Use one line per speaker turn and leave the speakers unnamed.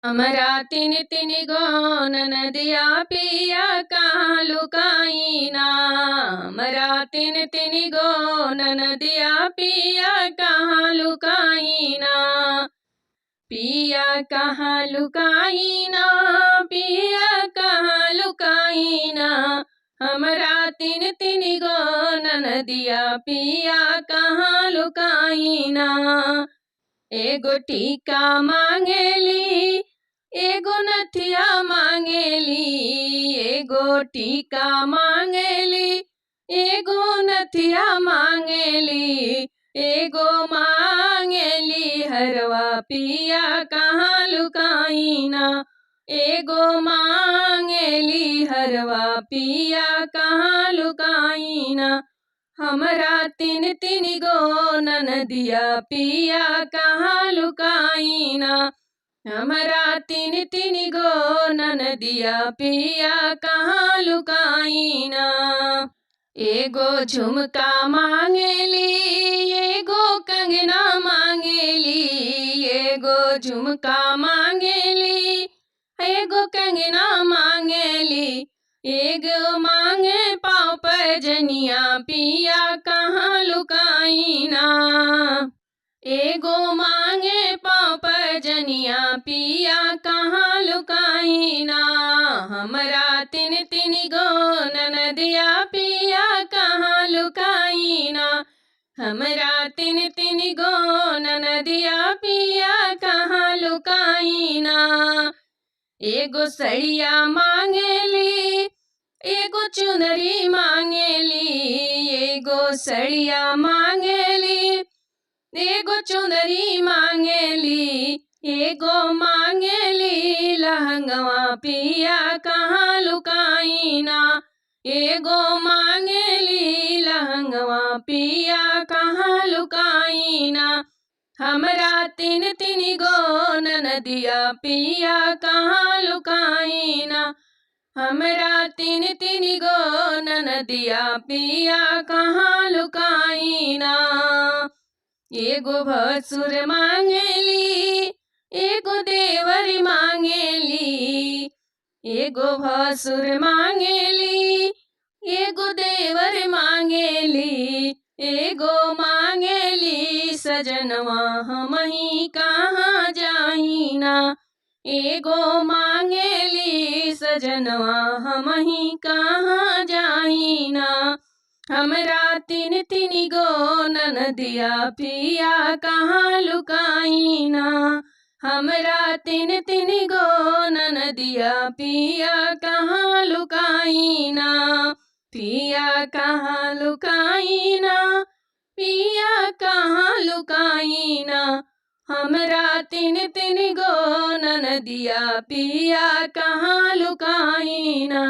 हमरा तिन तिन गो ननदिया पिया कहाँ लुकाईना। हमरा तिन तिन गो ननदिया पिया कहाँ लुकाईना। पिया कहाँ लुकाईना, पिया कहाँ लुकाईना। हमरा तिन तिन गो ननदिया पिया कहाँ लुकाईना। एगो टीका मांगेली, एगो नथिया मांगेली। एगो टीका मांगेली, एगो नथिया मांगेली। एगो मांगेली हरवा पिया कहाँ लुकाईना। एगो मांगेली हरवा पिया कहाँ लुकाईना। हमरा तिन तिन गो ननदिया पिया कहाँ लुकाईना। हमरा तिन तिन गो ननदिया पिया कहाँ लुकाईना। एगो झुमका मांगेली, एगो कंगना मांगेली। एगो झुमका मांगेली, एगो कंगना मांगेली। एगो मांगे पाँव पैजनिया पिया कहाँ लुकाईना। एगो मांगे पाँव पैजनिया पिया कहाँ लुकाईना। हमरा तिन तिन गो ननदिया पिया कहाँ लुकाईना। हमरा तिन तिन गो ननदिया पिया कहाँ लुकाईना। एगो सड़िया मांगेली, एगो चुनरी मांगेली। एगो सड़िया मांगेली, एगो चुनरी मांगेली। एगो मांगेली लहंगवा पिया कहाँ लुकाईना। एगो मांगेली लहंगवा पिया कहाँ लुकाईना। हमरा तिन तिन गो ननदिया पिया कहाँ लुकाईना। हमरा तिन तिन गो ननदिया पिया कहाँ लुकाईना। एगो भसुर मांगेली, एगो देवर मांगेली। एगो भसुर मांगेली, एगो देवर मांगेली। एगो मांगेली सजनवा हमही कहाँ जाईना। एगो मांगेली सजनवा हमही कहाँ जाईना। हमरा तिन तिन गो ननदिया पिया कहाँ लुकाईना। हमरा तिन तिन गो ननदिया पिया कहाँ लुकाईना। पिया कहाँ लुकाईना, पिया कहाँ लुकाईना। हमरा तिन तिन गो ननदिया पिया कहाँ लुकाईना।